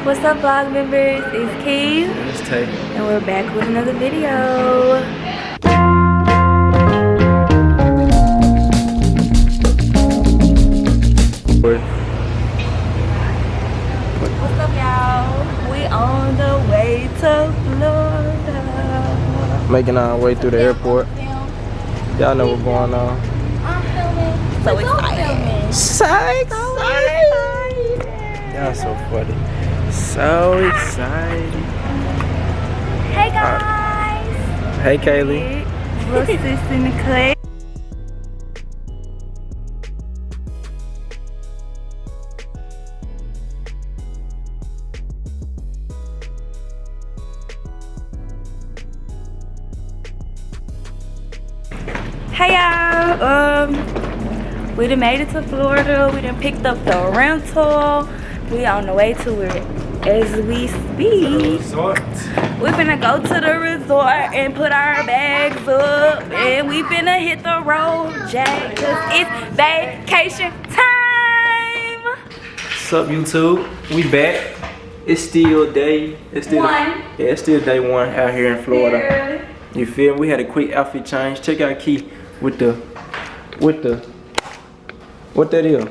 What's up, vlog members? It's Key. And it's Tay. And we're back with another video. What's up, y'all? We on the way to Florida. Making our way through the airport. Y'all know what's going on. I'm filming. So excited. So excited. Y'all so funny. So excited. Hey guys. Hey Kaylee. Little sis in the clay. Hey y'all, we done made it to Florida. We done picked up the rental. We on the way to it as we speak. We finna go to the resort and put our bags up, and we finna hit the road, Jack, cause it's vacation time. What's up, YouTube? We back. It's still day. It's still it's still day one out here in Florida. You feel me? We had a quick outfit change. Check out Key with the what that is.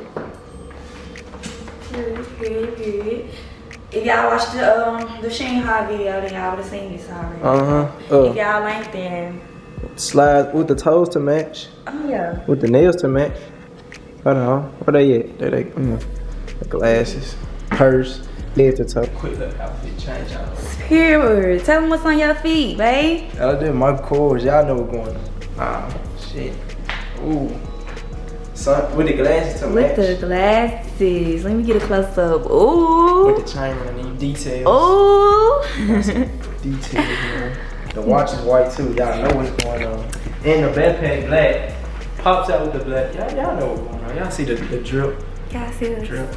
Period. If y'all watched the Shanghai video, then y'all would have seen this already. If y'all ain't, then slides with the toes to match. Oh yeah. With the nails to match. Hold on. Where they at? The glasses, purse, head to toe. Quick little outfit change out. Period. Tell them what's on your feet, babe. I did my chords. Y'all know what's going on. Ah, shit. Ooh. So, with the glasses to match. With the glasses. Let me get a close up. Ooh. With the chain and the details. Ooh. Details, man. The watch is white too. Y'all know what's going on. And the backpack black. Pops out with the black. Y'all know what's going on. Y'all see the drip. Y'all see this? Drip.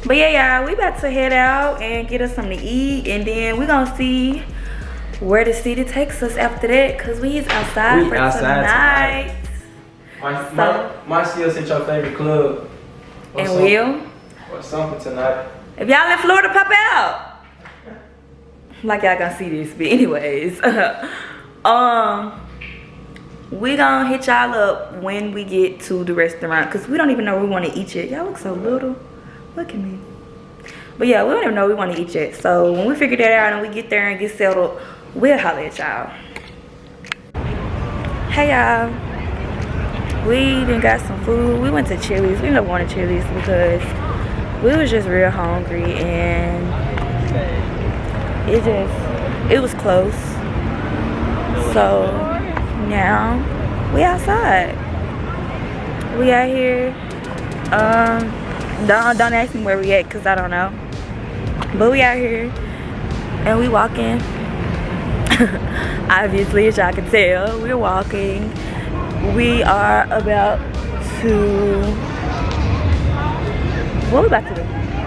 But yeah, y'all, we about to head out and get us something to eat, and then we gonna see where the city takes us after that, cause we is outside for tonight. Might see us at your favorite club. And will. Or something tonight. If y'all in Florida, pop out. Like y'all gonna see this, but anyways, we gonna hit y'all up when we get to the restaurant, cause we don't even know where we want to eat yet. Y'all look so little. Look at me. But yeah, we don't even know we want to eat yet. So when we figure that out and we get there and get settled, we'll holler at y'all. Hey y'all. We done got some food. We went to Chili's. We ended up going to Chili's because we was just real hungry and it was close. So now we outside. We out here. Don't ask me where we at, cause I don't know. But we out here and we walking. Obviously, as y'all can tell, we're walking. We are about to. What we about to do? I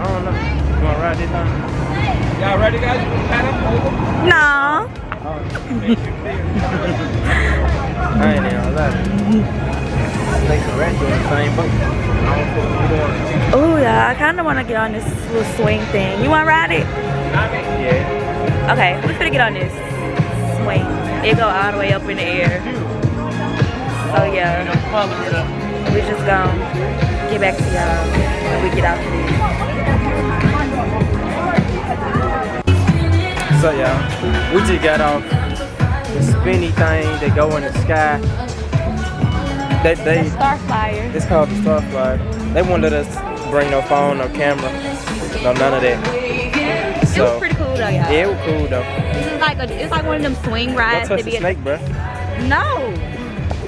don't know. You wanna ride this time? Y'all ready, guys? No. I ain't even lie. I think the rest doing the same boat. Oh yeah, I kind of want to get on this little swing thing. You want to ride it? Yeah. Okay, we finna get on this swing. It go all the way up in the air. So yeah, we just gonna get back to y'all when we get out of this. So y'all, we just got off the spinny thing that go in the sky. The Star Flyer. It's called the Star Flyer. They won't let us bring no phone, no camera, no none of that. So, it was pretty cool though, y'all. Yeah, it was cool though. It's like one of them swing rides. Don't touch the snake, bruh. No.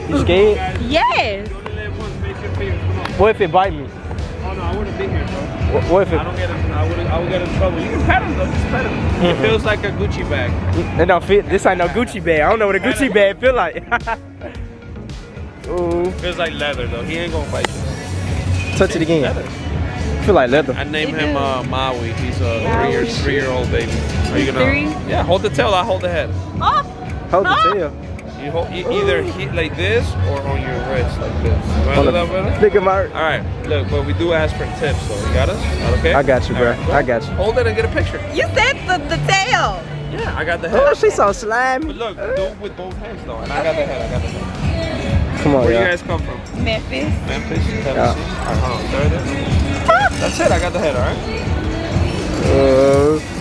You scared? Yes. What if it bite me? Oh no, I wouldn't be here, bro. What if it? I would get in trouble. You can pet him though, just pet him. It feels like a Gucci bag. It don't fit. This ain't no Gucci bag. I don't know what a Gucci bag feel like. Ooh. Feels like leather though. He ain't gonna bite you. Touch it again. Leather. Feel like leather. I named him Maui. He's a three-year-old baby. Are you gonna? 3? Yeah, hold the tail. I hold the head. Oh. Hold the tail. You hold either like this or on your wrist like this. You want to do that better? Think of my. All right, look, but we do ask for tips, so you got us? Okay? I got you, bro. Right, I got you. Hold it and get a picture. You said the tail. Yeah, I got the head. Oh, she's so slimy. But look, do it with both hands though, and I got the head. Come on, Where y'all. you guys come from? Memphis. Memphis, Tennessee. Alright, hold on, there it is. That's it. I got the head. All right.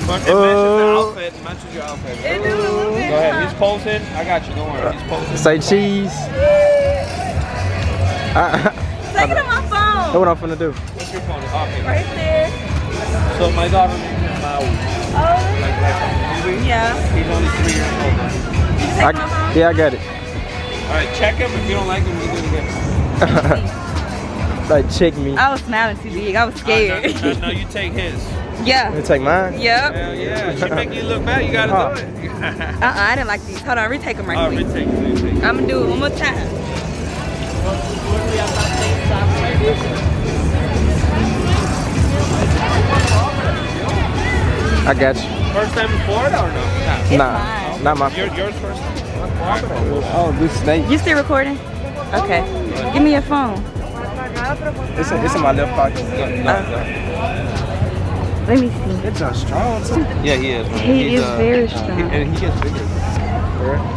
But it matches your outfit. It do a little bit. Go ahead. He's posing. I got you. Don't worry. He's posing. Say cheese. Take it on my phone. What I'm finna do? What's your phone? Okay. Right there. So my daughter named him Maui. Oh. Like from the movie. Yeah. He's only 3 years old. You take my phone? Yeah, I got it. All right. Check him. If you don't like him, we do it again. Like, check me. I was smiling too big. I was scared. No, you take his. Yeah. You take mine? Yep. Hell yeah. She make you look bad. You gotta do it. I didn't like these. Hold on, retake them right Oh, quick. retake. I'm gonna do it one more time. I got you. First time in Florida or no? It's Nah, fine. not my. Yours first time? Oh, this snake. You still recording? Okay. Give me your phone. It's in my left pocket. Let me see. It's a strong too. Yeah, he is. Man. He is very strong. And he gets bigger.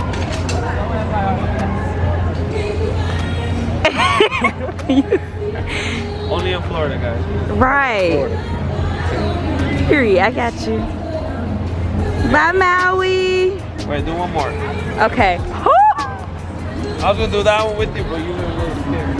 Only in Florida, guys. Right. Florida. Period. I got you. Bye, Maui. Wait, do one more. Okay. I was gonna do that one with you, but you were really scared.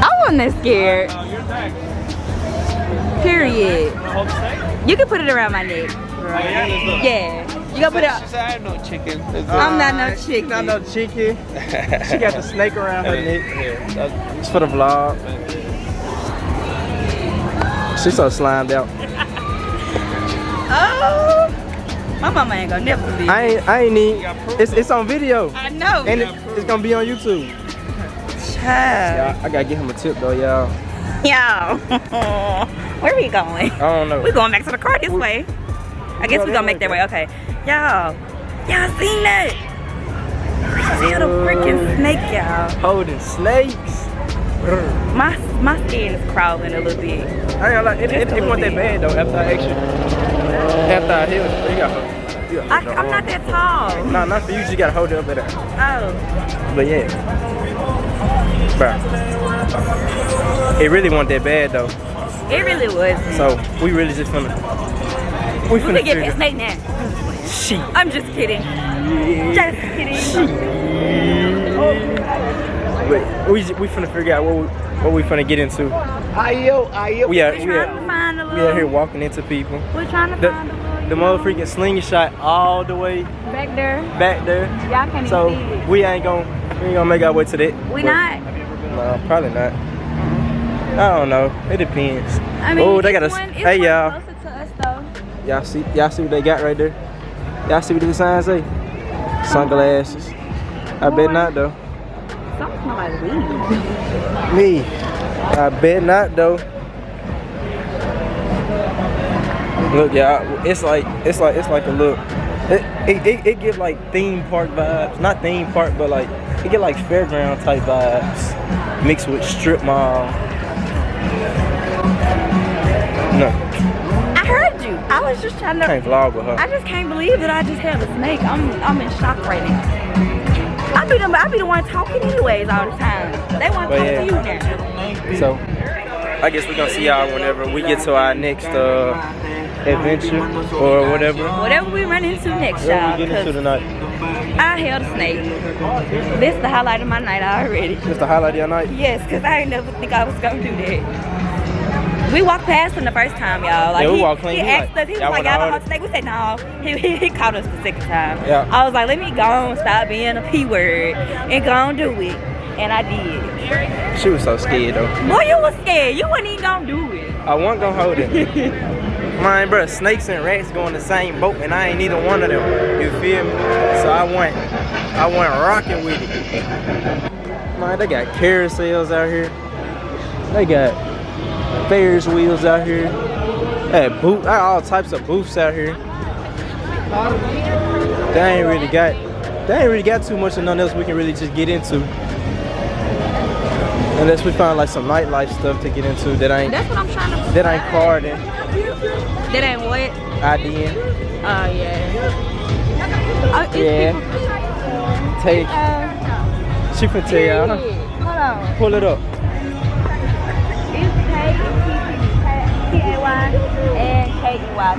I wasn't that scared. No, you're next. Period. Hold the snake? You can put it around my neck. Oh, yeah, let's look. Yeah. You gotta put it She said, I have no chicken. I'm not no chicken. Not no chicken. She got the snake around her neck. Yeah, It's for the vlog. She's so slimed out. Oh. My mama ain't gonna never believe it. I ain't need. It's on video. I know. And it's gonna be on YouTube. Child. Yeah, I gotta give him a tip though, y'all. Yo. Where we going? I don't know. We going back to the car this way. I guess we gonna make that way. Okay. Y'all seen that? See the freaking snake, y'all. Holding snakes. My skin is crawling a little bit. I ain't gonna lie, it wasn't that bad though. After I healed, you gotta I'm not that tall. No, not for you. You just gotta hold it up at that. Oh. But yeah, bro, it really wasn't that bad though. It really was. So we really just finna. We We finna can get figure. this snake now. Sheep. I'm just kidding. Just kidding. But we finna figure out what we finna get into. Ayo. We out We're trying to find a we out here little. walking into people. We're trying to find a little. The motherfucking slingshot all the way Back there. back there. Y'all can't So even see it. we ain't gonna make our way to that. We But- not. No, probably not. I don't know. It depends. I mean, Oh, they it's got a. one Hey y'all, closer to us though. y'all see what they got right there? Y'all see what the sign say? Sunglasses. I bet not though. Something smell like weed. Me. I bet not though. Look, y'all. It's like a look. It give like theme park vibes. Not theme park, but like it get like fairground type vibes mixed with strip mall. No, I heard you. I was just trying to. can't vlog with her. I just can't believe that I just held a snake. I'm in shock right now. I be the one talking anyways all the time. They want to But talk yeah. to you now. So I guess we're gonna see y'all whenever we get to our next adventure or whatever. Whatever we run into next, Whatever y'all. we get into 'Cause tonight. I held a snake. This is the highlight of my night already. Just the highlight of your night. Yes, because I ain't never think I was gonna do that. We walked past him the first time, y'all. Like Yeah, we he, walked clean. he He asked like, us, he was y'all like, wanna y'all don't hold have snake? We said, no. He caught us the second time. Yeah. I was like, let me go and stop being a P word and go and do it. And I did. She was so scared though. Boy, you was scared. You wasn't even gonna do it. I wasn't gonna hold it. Mine, bro, snakes and rats go in the same boat, and I ain't neither one of them. You feel me? So I went rocking with it. Man, they got carousels out here. They got Ferris wheels out here. They got all types of booths out here. They ain't really got they ain't really got too much of nothing else we can really just get into. Unless we find like some nightlife stuff to get into that ain't. That's what I'm trying to. That ain't carding. That ain't what? IDing. Oh yeah. Yeah. Take. She finna tell y'all. Hold on. Pull it up. It's Tay&Key and KEY.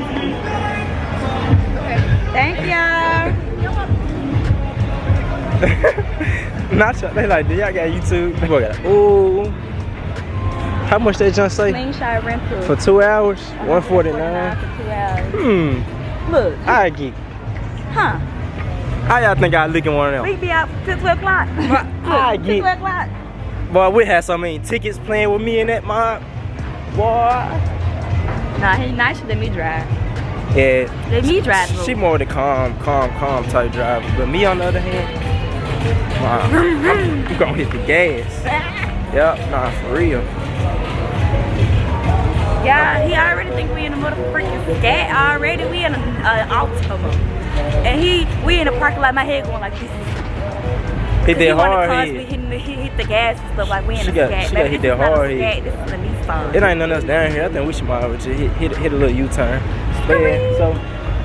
Thank y'all. Not y'all. They like, do y'all got YouTube? They both got. Ooh. How much they just say? Slingshot rental. For 2 hours? $149. For 2 hours. Look. I get. Huh. How y'all think I look in one of them? We be out till 12 o'clock. I Till get. 12 o'clock. Boy, we had so many tickets playing with me and that mob. Boy. Nah, he nice to let me drive. Yeah. Let me drive. She more the calm type driver. But me on the other hand, I'm gonna hit the gas. Yep, nah, for real. Yeah, he already think we in the motherfucking scat already. We in an Altima. And we in the parking lot, my head going like this. Hit that hard He head. hit the gas and stuff like we in the scat. She got hit that hard head. This is a Nissan. It ain't nothing else down here. I think we should might just hit a little U-turn. Yeah, so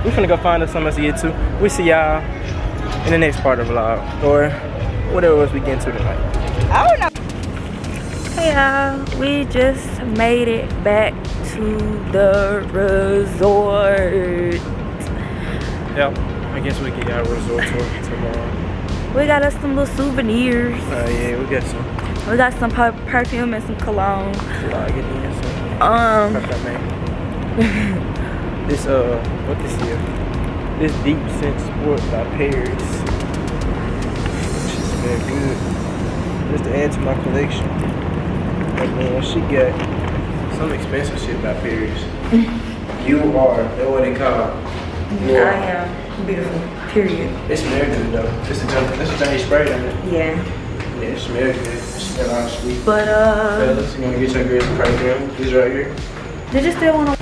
we finna go find us something else to get to. We see y'all in the next part of the vlog or whatever else we get into tonight. I don't know. Hey y'all, we just made it back to the resort. Yep, I guess we get our resort tour tomorrow. We got us some little souvenirs. Yeah, we got some. We got some perfume and some cologne. This what this here? This Deep Scent Sport by Paris. She's very good. Just to add to my collection. And then she got some expensive shit by Paris. You are, that's what they call it. I am beautiful. Period. It smells good though. This is the he sprayed on it. Yeah. Yeah, it smells good. It smells all sweet. But fellas, you wanna get your girls some perfume? This right here. did you still wanna?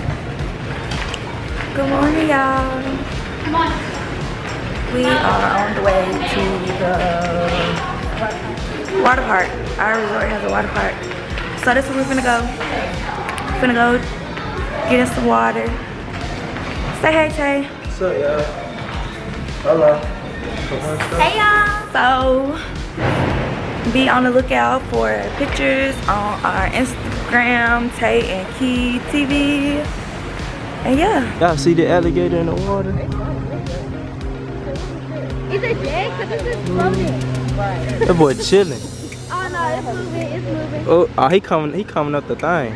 Good morning, y'all. Come on. We are on the way to the water park. Our resort has a water park. So this is where we're finna go. Finna go get us some water. Say hey, Tay. What's up, y'all? Hello. Hey, y'all. So, be on the lookout for pictures on our Instagram, Tay&Key TV. And yeah. Y'all see the alligator in the water? Is it dead? Because it's just floating. Right. That boy chilling. Oh no, it's moving, it's moving. Oh, he coming up the thing.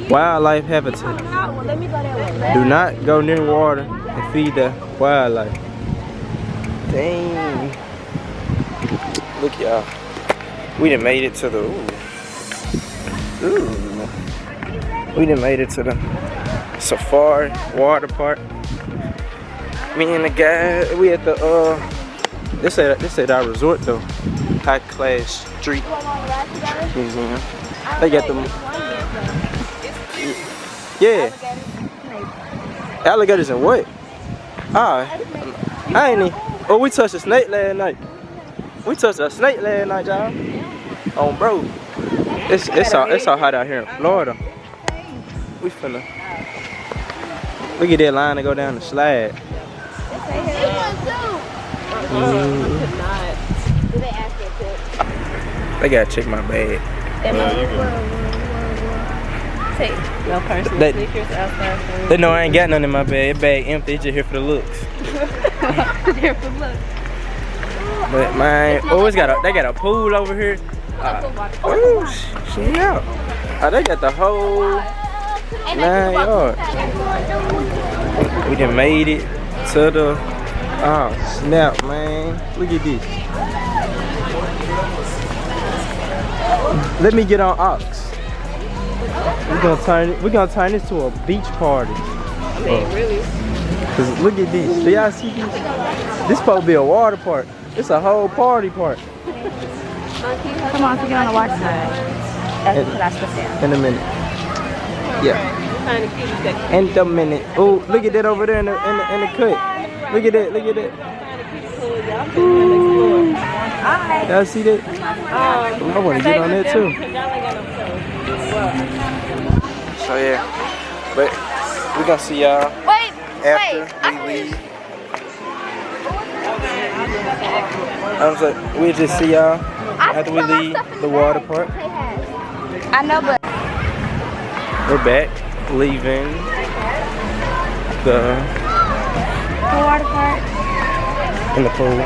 Wildlife habitat. Well, let me go that way. Do not go near water and feed the wildlife. Dang. Look, y'all. We done made it to the ooh. We done made it to the Safari water park. Me and the guy, we at the this at our resort though. High Class Street Museum. They got them. Yeah. Alligators and what? I ain't even. Oh, we touched a snake last night. Y'all. Oh, bro. It's all hot out here in Florida. We finna. Look at that line to go down the slide. They gotta check my bag. No personal sneakers outside. They know I ain't got nothing in my bag. That bag empty. It's just here for the looks. Here for look. But man, oh, they got a pool over here. Oh, shit out. Oh, they got the whole 9 yards. We done made it to the. Oh snap, man! Look at this. Let me get on Ox. We're gonna turn this to a beach party. Really? Cause look at this. Do y'all see this? This supposed to be a water park. It's a whole party park. Come on, so get on the water side. That's the down. In a minute. Yeah. In a minute. Oh, look at that over there in the cut. Look at that. Alright. Y'all see that? I want to get on that too. So yeah, but we gonna see y'all after we leave. I was like, we'll just see y'all after we leave the water park. I know, but We're back, leaving the water park. in the pool.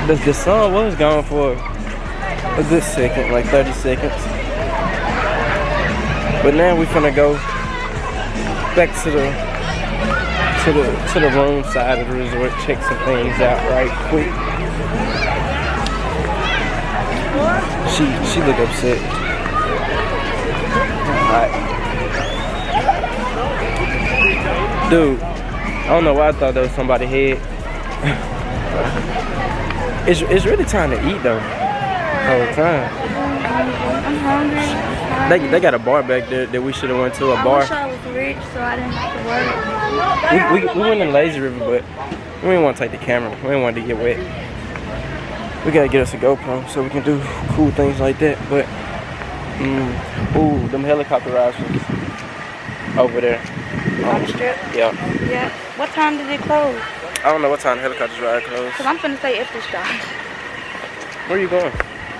The sun was gone for a good second, like 30 seconds. But now we finna go back to the room side of the resort, check some things out right quick. She look upset. Alright. Dude, I don't know why I thought that was somebody's head. It's really time to eat though. All the time. I'm hungry. They got a bar back there that we should have went to, a I bar. wish I was rich so I didn't have to work. We went in Lazy River, but we didn't want to take the camera. We didn't want it to get wet. We gotta get us a GoPro so we can do cool things like that. But ooh, them helicopter rides was over there. On the strip? Yeah. Yeah. What time did it close? I don't know what time the helicopters ride closed. Cause I'm finna say if this shot. Where you going?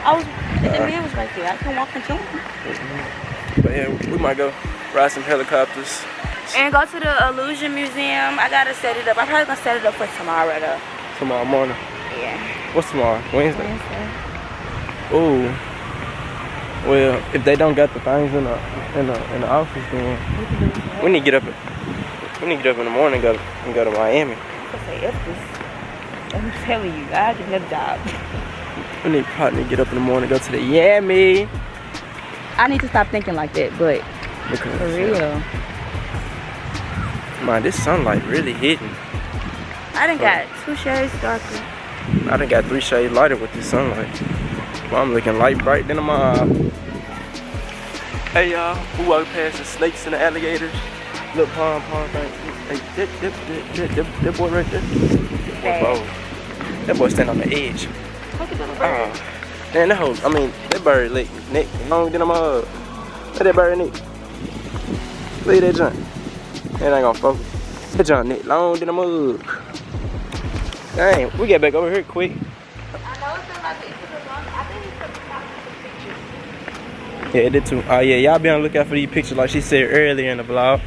I was, the man was right there. I can walk into him. But yeah, we might go ride some helicopters. And go to the Illusion Museum. I gotta set it up. I'm probably gonna set it up for tomorrow though. Tomorrow morning. Yeah. What's tomorrow? Wednesday. Ooh. Well, if they don't got the things in the office, then we need to get up. We need to get up in the morning and go to Miami. I say if this. I'm telling you, I can have a job. We need to get up in the morning, go to the Miami. I need to stop thinking like that, but Because, for real. Man, this sunlight really hitting. I done got 2 shades darker. I done got 3 shades lighter with this sunlight. Well, I'm looking light bright than a mob. Hey y'all, we walk past the snakes and the alligators. Little pond thing. Hey, that boy right there. That boy stand on the edge. Look at the bird. Man, that bird neck long than a mug. Look at that bird neck. Look at that junk. That ain't gonna focus. That junk neck long than a mug. Dang, we get back over here quick. I know it's about to eat the long. I think it's some pictures. Yeah, it did too. Oh yeah, y'all be on the lookout for these pictures like she said earlier in the vlog.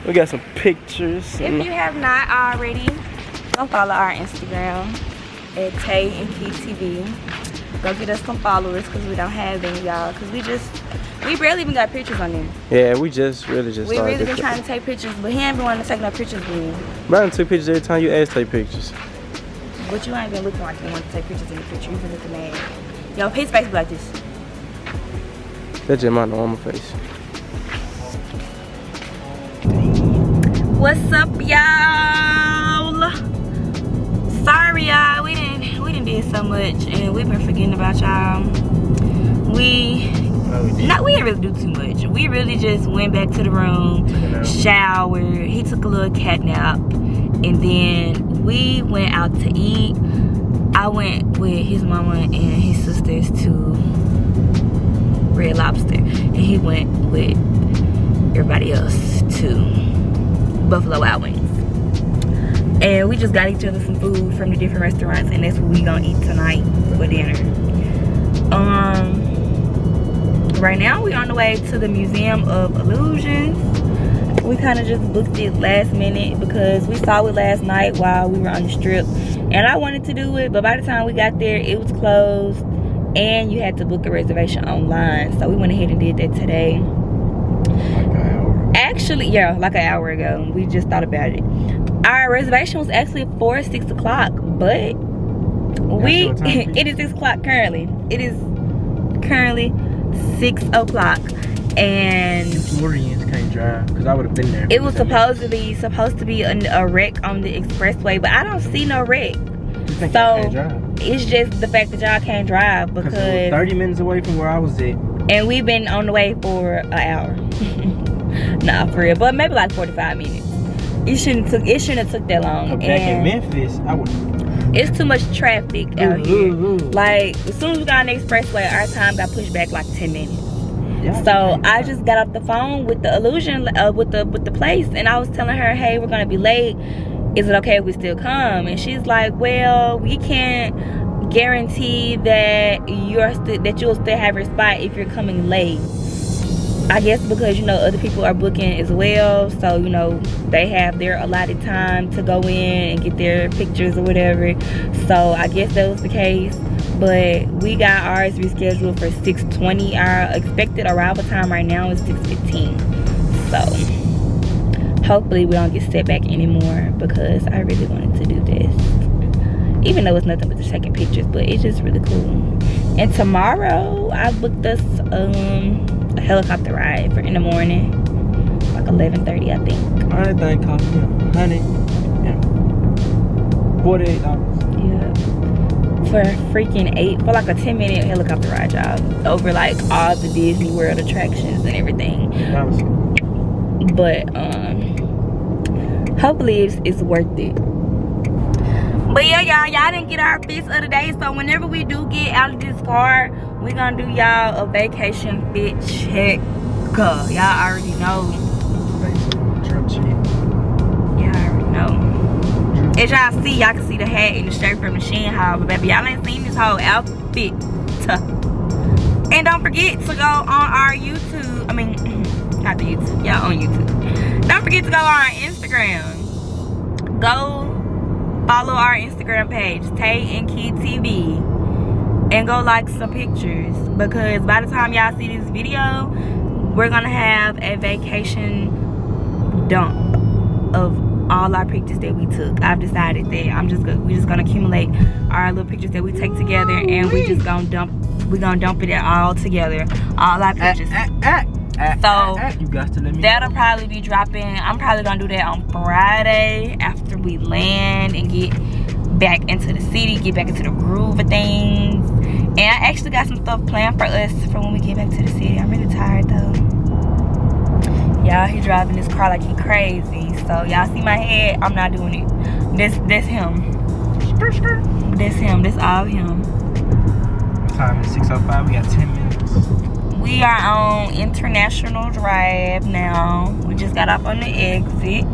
We got some pictures. If you have not already, go follow our Instagram at Tay&Key TV. Go get us some followers because we don't have any, y'all. Because we barely even got pictures on there. Yeah, we really just We started really been this. trying to take pictures, but he ain't been wanting to take no pictures with me. Brandon took pictures every time you asked take pictures. But you ain't been looking like you want to take pictures in the picture. You've been looking mad. Yo, his face be like this. That's just my normal face. What's up, y'all? Sorry, y'all. We didn't did so much, and we've been forgetting about y'all. We didn't really do too much. We really just went back to the room, showered. He took a little cat nap, and then we went out to eat. I went with his mama and his sisters to Red Lobster, and he went with everybody else to Buffalo Wild Wings. And we just got each other some food from the different restaurants, and that's what we gonna eat tonight for dinner. Right now we on the way to the Museum of Illusions. We kind of just booked it last minute because we saw it last night while we were on the strip, and I wanted to do it, but by the time we got there it was closed and you had to book a reservation online, so we went ahead and did that today. Actually, yeah, like an hour ago. We just thought about it. Our reservation was actually for 6 o'clock, but it is 6 o'clock currently. It is currently 6 o'clock, and Floridians can't drive because I would have been there. it was supposed to be a wreck on the expressway, but I don't see no wreck. So it's just the fact that y'all can't drive because it was 30 minutes away from where I was at, and we've been on the way for an hour. Nah, for real, but maybe like 45 minutes. It shouldn't have took that long. Back in Memphis, I would. It's too much traffic out here. Like, as soon as we got on the expressway, our time got pushed back like 10 minutes. Yeah, so I just got off the phone with the illusion, with the place, and I was telling her, hey, we're gonna be late. Is it okay if we still come? And she's like, well, we can't guarantee that you'll still have your spot if you're coming late. I guess because, you know, other people are booking as well, so, you know, they have their allotted time to go in and get their pictures or whatever. So I guess that was the case, but we got ours rescheduled for 6:20. Our expected arrival time right now is 6:15. So hopefully we don't get set back anymore, because I really wanted to do this, even though it's nothing but just taking pictures, but it's just really cool. And tomorrow I booked us a helicopter ride for in the morning, like 11:30, I think. That thing cost me $148. Yeah, for freaking for like a 10-minute helicopter ride job over like all the Disney World attractions and everything. But hopefully it's worth it. But yeah, y'all didn't get our fits of the day, so whenever we do get out of this car, we're gonna do y'all a vacation fit check. Y'all already know. Y'all already know. As y'all see, y'all can see the hat and the shirt from Machine Hall, but baby, y'all ain't seen this whole outfit. And don't forget to go on our YouTube. I mean, not the YouTube. Y'all on YouTube. Don't forget to go on our Instagram. Go follow our Instagram page, Tay&Key TV, and go like some pictures, because by the time y'all see this video, we're gonna have a vacation dump of all our pictures that we took. I've decided that we're just gonna accumulate our little pictures that we take together, and we're gonna dump it all together, all our pictures. So you got to let me that'll probably be dropping. I'm probably gonna do that on Friday after we land and get back into the city, get back into the groove of things. And I actually got some stuff planned for us for when we get back to the city. I'm really tired though. Y'all, he driving this car like he crazy. So y'all see my head? I'm not doing it. That's him. That's him. That's all him. Time is 6:05. We got 10 minutes. We are on International Drive now. We just got off on the exit.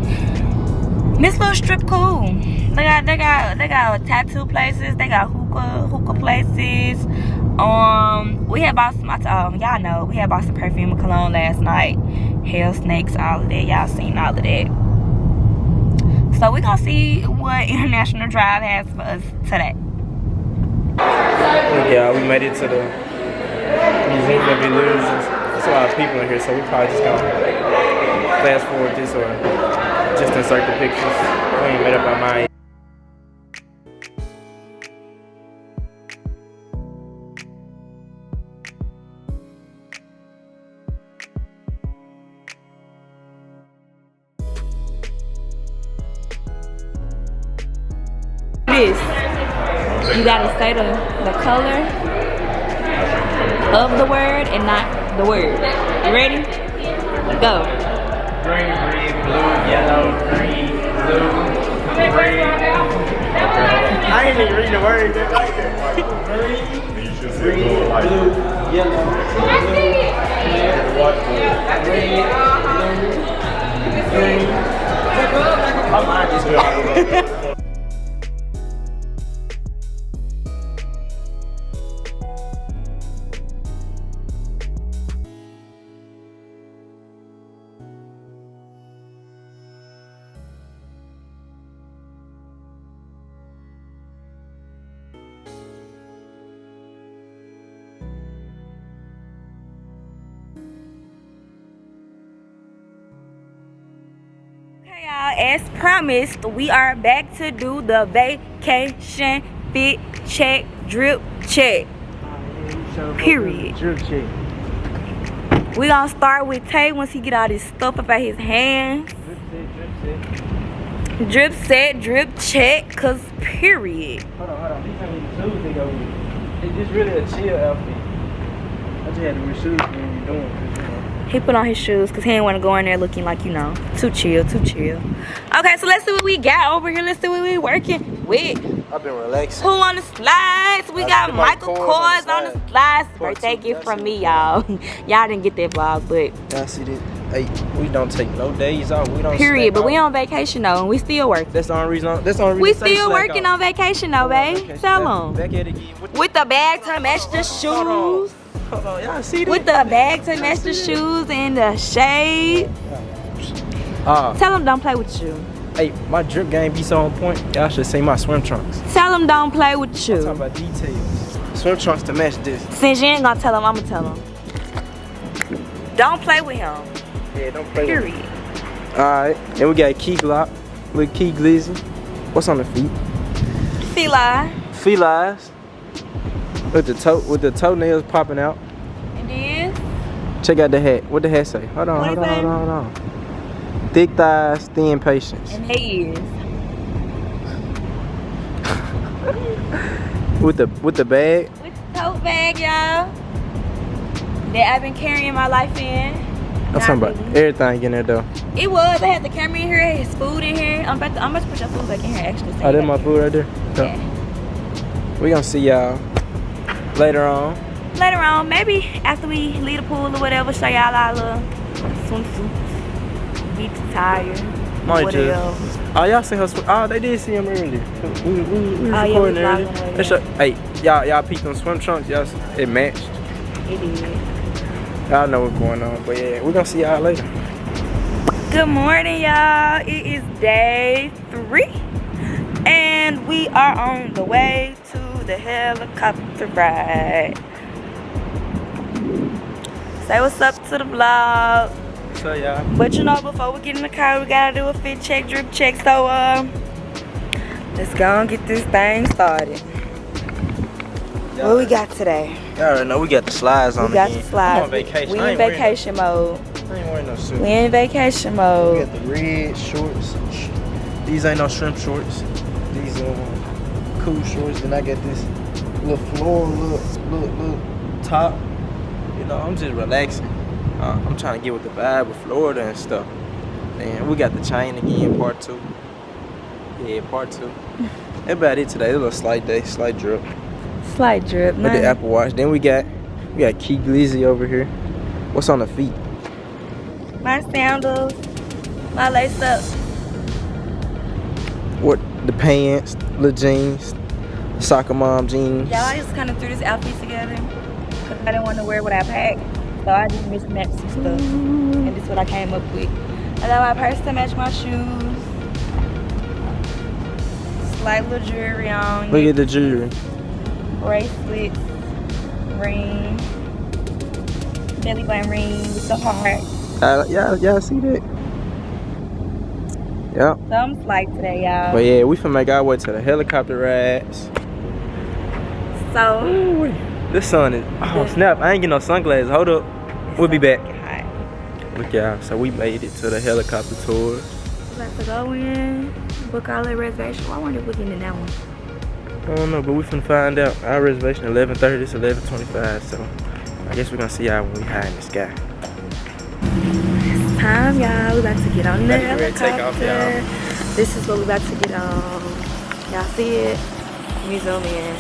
This little strip cool. They got tattoo places. They got hookah places. We had bought some. Y'all know we had bought some perfume and cologne last night. Hell snakes, all of that. Y'all seen all of that. So we gonna see what International Drive has for us today. Yeah, we made it to the Museum of Illusions. There's a lot of people in here, so we probably just gonna fast forward this or just insert the pictures. We ain't made up our mind. You gotta say the color of the word and not the word. You ready? Go. Green, red, blue, yellow, green, blue, red. I ain't even reading the words. Green, blue, yellow, blue, green. My mind just went all over. As promised, we are back to do the vacation fit check, drip check. Period. Drip check. We gonna start with Tay once he get all this stuff up at his hands. Drip set, drip check, cause period. Hold on. These are the shoes they go with. It's just really a chill outfit. I just had to wear shoes when we're doing this. He put on his shoes because he didn't want to go in there looking like, you know, too chill, too chill. Okay, so let's see what we got over here. Let's see what we working with. I've been relaxing. Who on the slides? We got Michael Kors on the slides. Birthday gift from me, y'all. Y'all didn't get that vlog, but. Y'all see this? Hey, we don't take no days off. We don't. Period. But we on vacation though, and we still work. That's the only reason. That's the only We reason. still working on vacation though, babe. Tell them. Back at it again. With the bag to match the shoes. Hold on, y'all see this? With the bag to match the shoes and the shade. Tell them don't play with you. Hey, my drip game be so on point. Y'all should see my swim trunks. Tell them don't play with you. I'm talking about details. Swim trunks to match this. Since you ain't gonna tell them, I'm gonna tell them. Don't play with him. Yeah, don't play with Period. Alright, and we got Key Glock with Key Glizzy. What's on the feet? Fila. Felines. With the toenails popping out. And then? Check out the hat. What the hat say? Hold on, What hold it on, say? hold on, hold on. Thick thighs, thin patience. And they ears. With the bag. With the tote bag, y'all. That I've been carrying my life in. I'm talking about everything in there though. It was. I had the camera in here, his food in here. I'm about to put your food back in here actually. Oh, that's my food right there? Yeah. We gonna see y'all later on. Later on, maybe after we leave the pool or whatever, show y'all our little swimsuits. Beach attire. Might Whatever. just. Oh, y'all seen her swim. Oh, they did see him earlier. We recording earlier. vlogging They show, hey, y'all peeped them swim trunks. Y'all, it matched. It is. Y'all know what's going on. But yeah, we gonna see y'all later. Good morning, y'all. It is day 3. And we are on the way to the helicopter ride. Say what's up to the vlog. So y'all. But you know, before we get in the car, we gotta do a fit check, drip check. So let's go and get this thing started. What we got today? Y'all already know we got the slides on We got again. the slides. I'm on vacation. We I in ain't wearing vacation mode. I ain't wearing no suit. We in vacation We mode. got the red shorts. These ain't no shrimp shorts. These are cool shorts. Then I got this little floral little top. You know, I'm just relaxing. I'm trying to get with the vibe with Florida and stuff. And we got the chain again, part 2. Yeah, part 2. That's about it today. A little slight day, slight drip. Slight drip, With the man. Apple Watch. Then we got Key Glizzy over here. What's on the feet? My sandals, my lace up. What the pants, the jeans, soccer mom jeans. Y'all, I just kind of threw this outfit together because I didn't want to wear what I packed. So I just mismatched some stuff. And this is what I came up with. I got my purse to match my shoes. Slight little jewelry on. Look at the jewelry. Bracelets, ring, belly button ring with the heart. Y'all see that? Yep. So I'm slight today, y'all. But yeah, we finna make our way to the helicopter rides. So Ooh, the sun is, oh snap, I ain't get no sunglasses. Hold up. We'll be back. hot. Look y'all, so we made it to the helicopter tour. We're about to go in, book our little reservation. Well, I wonder if we're getting in that one. I don't know, but we finna find out. Our reservation 11:30, it's 11:25, so I guess we're gonna see y'all when we high in the sky. It's time, y'all. We're about to get on the Ready to take helicopter. off, y'all. This is what we're about to get on. Y'all see it? Let me zoom in.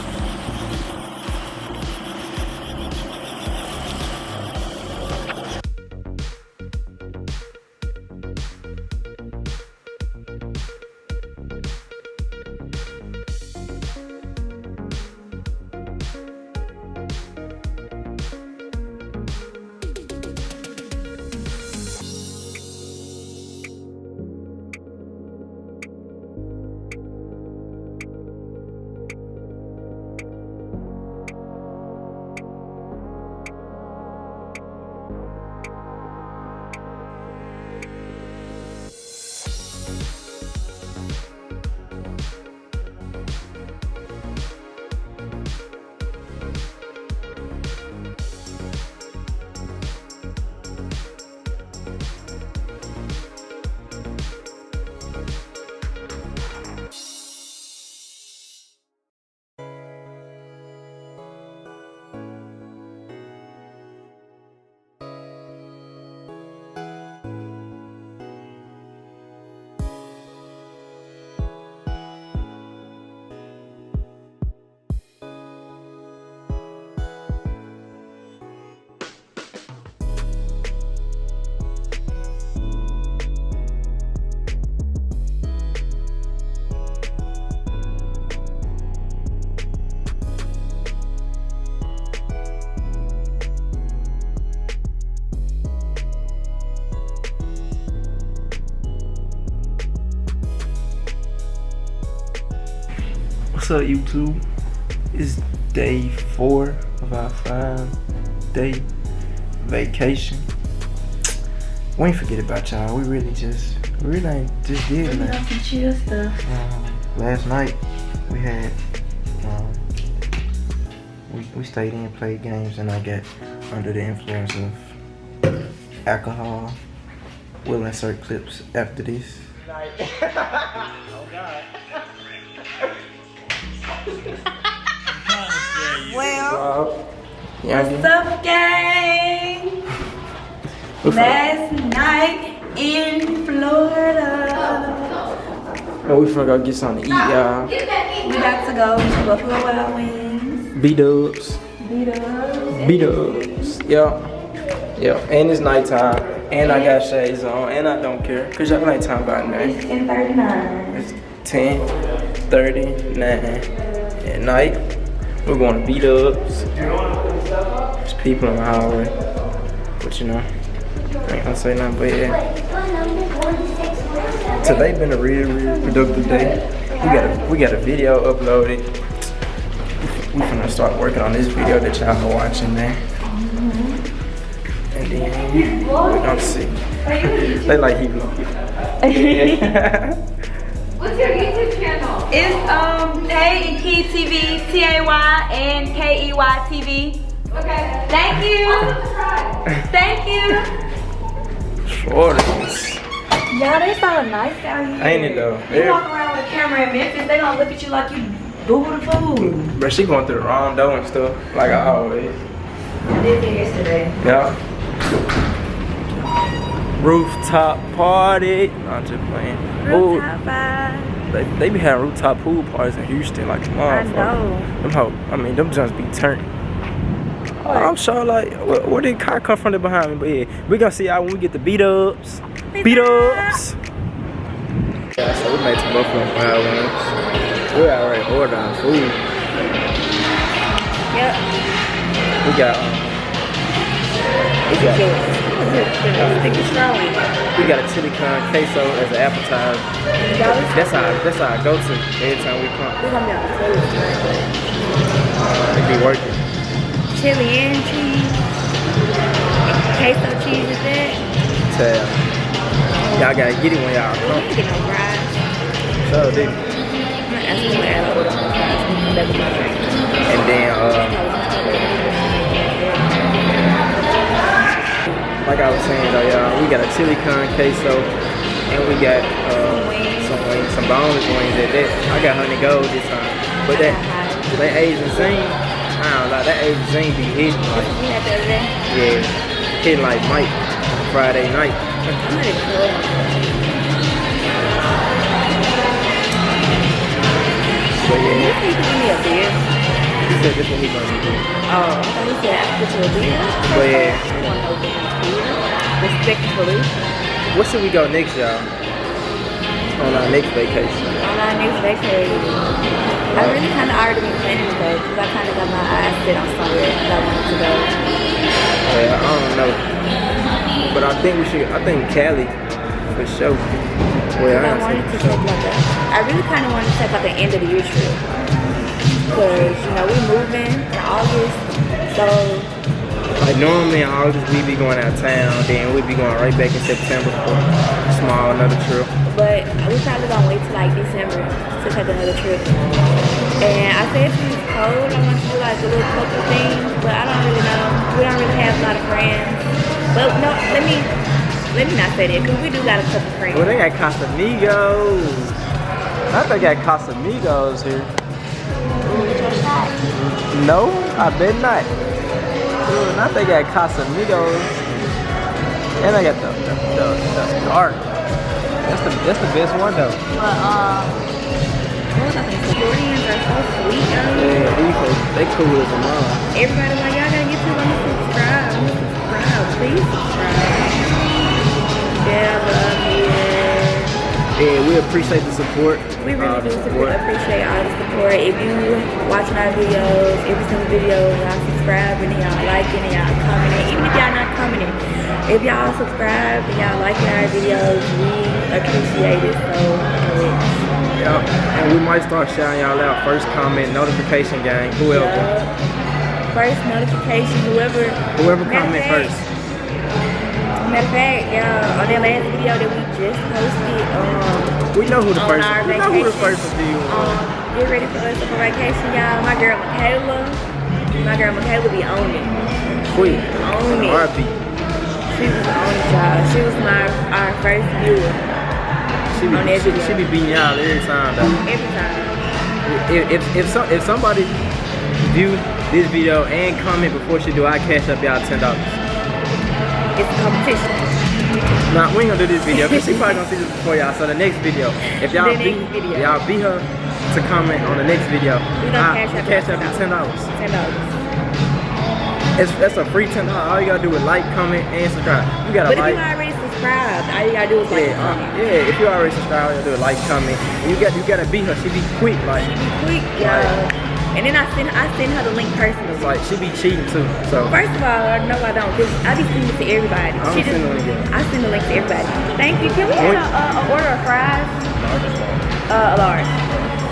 What's up, YouTube? It's day 4 of our 5-day vacation. We ain't forget about y'all. We really ain't just did nothing. Some chill stuff. Last night we had we stayed in, played games, and I got under the influence of alcohol. We'll insert clips after this. Oh God. Well, Yeah, what's up, gang? Last night in Florida. Oh, we finna go get something to eat, y'all. We got to go to Buffalo Wild Wings. B-dubs. B-dubs. Yeah. Yeah. And it's nighttime. And I got shades on. And I don't care. Cause y'all ain't talking about nothing. It's 10:39. It's 10:39 at night. We're going to B-dubs. There's people in the hallway. But you know, I ain't gonna say nothing, but yeah. Today been a real productive day. We got a video uploaded. We finna start working on this video that y'all are watching there. And then we're gonna see. They like Hilo. What's your YouTube channel? It's Tay&Key TV, Tay&Key TV. Okay. Thank you. Thank you. Florida. Y'all, they sound nice out here. Ain't it though? You walk around with a camera in Memphis, they gonna look at you like you boo the food. But she going through the wrong door and stuff, like I always. I did it yesterday. Yeah. Rooftop party. No, I'm just playing. Ooh, Rooftop vibe. they be having rooftop pool parties in Houston like tomorrow. I know. Them just be turned. I'm sure, like, where did car come from behind me? But yeah, we gonna see y'all when we get the beat-ups. Beat-ups! Yeah, so we made some Buffalo Wild Wings. We already ordered our food. Yep. We got a chili con queso as an appetizer. That's our go-to every time we come. We're gonna be on the food tonight. It be working. Chili and cheese. Queso cheese is that? Tell y'all gotta get it when y'all We come. didn't get no fries. So dude. I'm gonna ask them to add a order some fries. That's my drink. And then like I was saying though, y'all, we got a chili con queso and we got some boneless wings at that. I got honey gold this time. But that Asian zing, I don't know, that Asian zing be hitting like, You had the other day? yeah, hitting like Mike Friday night. I'm ready to go. But You yeah, think you give me a beer? he said this what he gonna do. Oh, I thought he said I put you a beer. But yeah, I want no beer. Respectfully. where should we go next, y'all? On our next vacation. On our next vacation. I really kind of already been planning to go because I kind of got my eyes set on somewhere that I wanted to go. Yeah, I don't know. But I think Cali for sure. Well, I wanted to take I really kind of wanted to take like an end of the year trip. Because, you know, we're moving in August, so. Like normally in August we be going out of town, then we be going right back in September for another trip. But we probably gonna wait till like December to take another trip. And I said since it's cold, I want to do like a little couple things, but I don't really know. We don't really have a lot of friends. But no, let me not say that, because we do got a couple friends. Well, they got Casamigos. I think they got Casamigos here. No, I bet not. Dude, I think they got Casamigos. And I got the dark. That's the best one though. But what was I thinking? Floridians are so sweet, yo. Yeah, these folks, they cool as a mom. Everybody's like, y'all gotta get to them to subscribe. Please subscribe. Yeah, I love you. Yeah, we appreciate the support. We really do appreciate all the support. If you watching our videos, every single video, y'all subscribing and y'all liking and y'all commenting. Even if y'all not commenting, if y'all subscribe and y'all liking our videos, we appreciate it so much. Yeah, and we might start shouting y'all out. First comment, notification gang, whoever. First notification, whoever comment first. Matter of fact, y'all, on that last video that we just posted, we know who the on first. our We know who the first review was. Get ready for us for vacation, y'all. My girl Michaela be on it. Quick, On it. RP. She was on it, y'all. She was our first viewer. She be beating y'all every time though. Every time. If somebody view this video and comment before she do, I cash up y'all $10. It's a competition. Nah, we ain't gonna do this video because she probably gonna see this before y'all. So the next video, if y'all beat her to comment on the next video, we gonna cash up $10. $10. That's a free $10. All you gotta do is like, comment, and subscribe. You gotta but like. if you already subscribed, all you gotta do is like and comment. Yeah, if you already subscribed, all you gotta do is like, comment. And you gotta beat her. She be quick, like. She be quick, y'all. And then I send her the link personally. It's like she be cheating too. So first of all, no I don't. I be sending it to everybody. I send the link to everybody. Thank you. Can we have an order of fries? A large.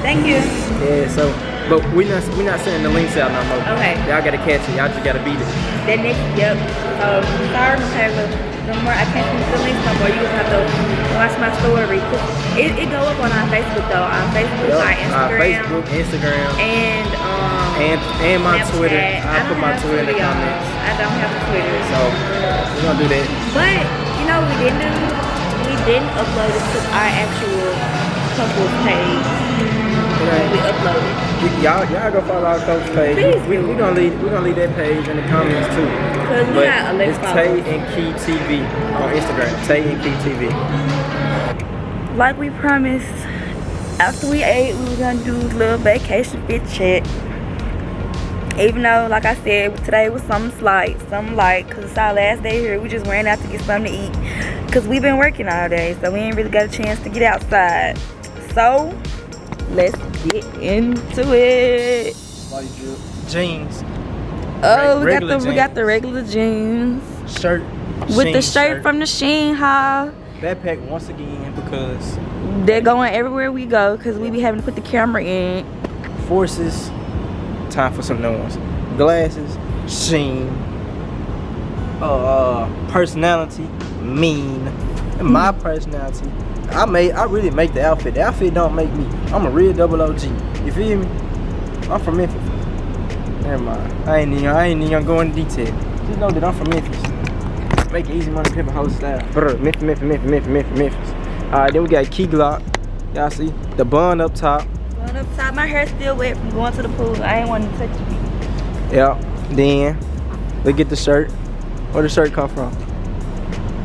Thank you. Yeah. So, but we not sending the links out no more. Okay. Y'all gotta catch it. Y'all just gotta beat it. That next, yep. So sorry, Michaela. No more. I can't send the links no more. You just have to watch my story. It go up on our Facebook though. On Facebook, our Instagram, and my Snapchat. Twitter. I put my Twitter in the comments. I don't have a Twitter. So we're gonna do that. But you know we didn't upload it to our actual couples page. We uploaded. Y'all go follow our couples page. We gonna leave that page in the comments too. But it's Tay&Key TV on Instagram. Tay&Key TV. Like we promised, after we ate, we were gonna do a little vacation fit check. Even though, like I said, today was something light, cause it's our last day here. We just ran out to get something to eat, cause we've been working all day, so we ain't really got a chance to get outside. So let's get into it. Jeans. Oh, we got the regular jeans. Shirt. With the shirt from the Shein haul. Backpack once again because they're going everywhere we go because we be having to put the camera in. Forces. Time for some new ones. Glasses. Shein. Personality. Mean. And my personality. I really make the outfit. The outfit don't make me. I'm a real double OG. You feel me? I'm from Memphis. Never mind. I ain't even gonna go into detail. Just know that I'm from Memphis. Make easy money, pimpin' whole style. Memphis. Alright, then we got Key Glock. Y'all see? The bun up top. Bun up top. My hair's still wet from going to the pool. I ain't want to touch it. Yeah. Then, look at the shirt. Where the shirt come from?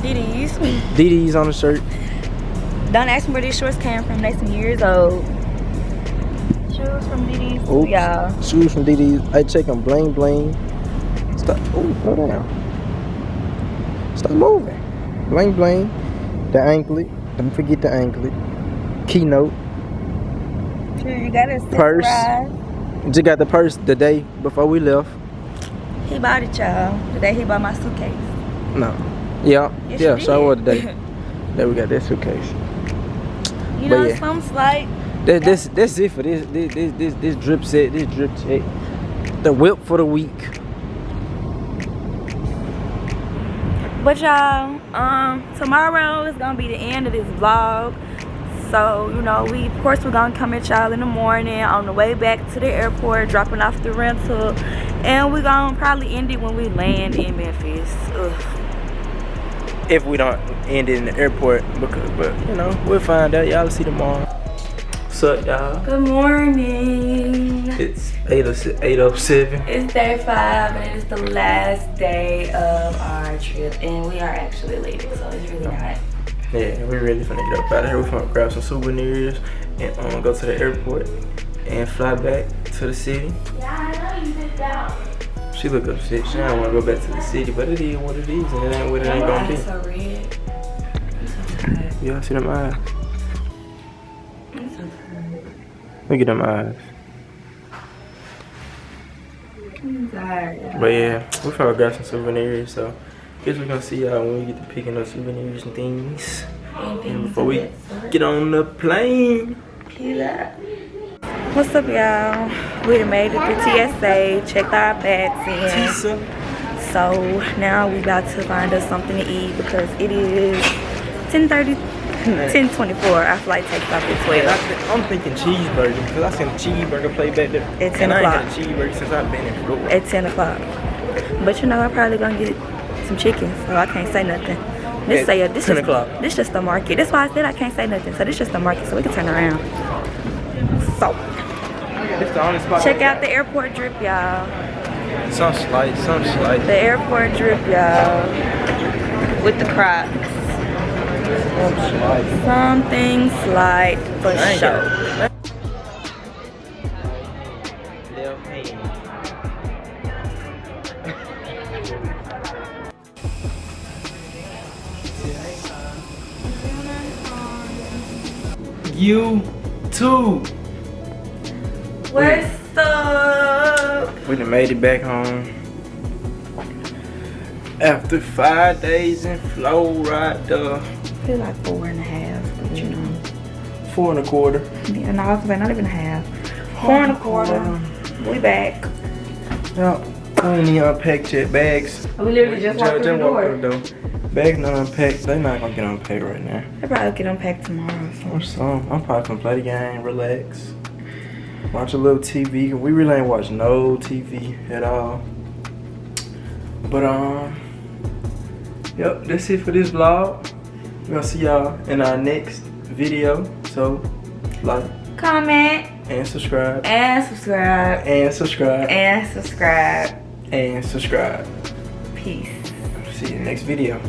DD's. DD's on the shirt. Don't ask me where these shorts came from. They some years old. Shoes from DD's too, y'all. Shoes from DD's. I check them. Bling bling. Stop. Oh, slow down. Stop moving. Bling bling. The anklet. Don't forget the anklet. Keynote. Sure, you got a purse. Just got the purse the day before we left. He bought it, y'all. The day he bought my suitcase. No. Yeah. Yes, yeah. So what the day? There we got that suitcase. You know, something like. That's it for this drip set. This drip check. The whip for the week. But y'all, tomorrow is gonna be the end of this vlog. So, you know, of course we're gonna come at y'all in the morning on the way back to the airport, dropping off the rental, and we're gonna probably end it when we land in Memphis. Ugh. If we don't end it in the airport, but you know, we'll find out. Y'all see tomorrow. What's up, y'all? Good morning. It's 8:07. It's day 5 and it is the last day of our trip, and we are actually leaving, so it's really not. Yeah, we really finna get up out of here. We're finna grab some souvenirs and go to the airport and fly back to the city. Yeah, I know you did that. She look upset. She don't wanna go back to the city, but it is what it is, and it ain't what it ain't gonna be. So red. I'm so tired. Y'all see them eyes? I'm so tired. Look at them eyes. I'm tired. But yeah, we finna grab some souvenirs, so guess we're gonna see y'all when we get to picking up souvenirs and things. And before we get on the plane. What's up, y'all? We done made it through TSA, checked our bags in. So now we about to find us something to eat because it is 10:24. Our flight takes off at 12. I'm thinking cheeseburger because I seen a cheeseburger play back there. At 10 and o'clock. I ain't had a cheeseburger since I've been in Florida. At 10 o'clock. But you know, I'm probably gonna get some chicken, so I can't say nothing. This At 10 o'clock. This just the market. That's why I said I can't say nothing. So this just the market, so we can turn around. So It's the only spot. check out the airport drip, y'all. Some slight. The airport drip, y'all. With the Crocs. Something slight for sure. You too. What's up? We done made it back home after 5 days in Florida. I feel like 4.5, but you know. 4 1/4. Yeah, no, I was like, not even a half. 4 1/4. We back. No, we ain't even unpacked yet. Bags. We literally just walked through the door. Bags not unpacked. They not gonna get unpacked right now. They probably get unpacked tomorrow. Or some. I'm probably gonna play the game, relax, watch a little TV. We really ain't watch no TV at all. But yep, that's it for this vlog. We're gonna see y'all in our next video. So like, Comment. and subscribe. And subscribe. And subscribe. And subscribe. And subscribe. Peace. See you in the next video.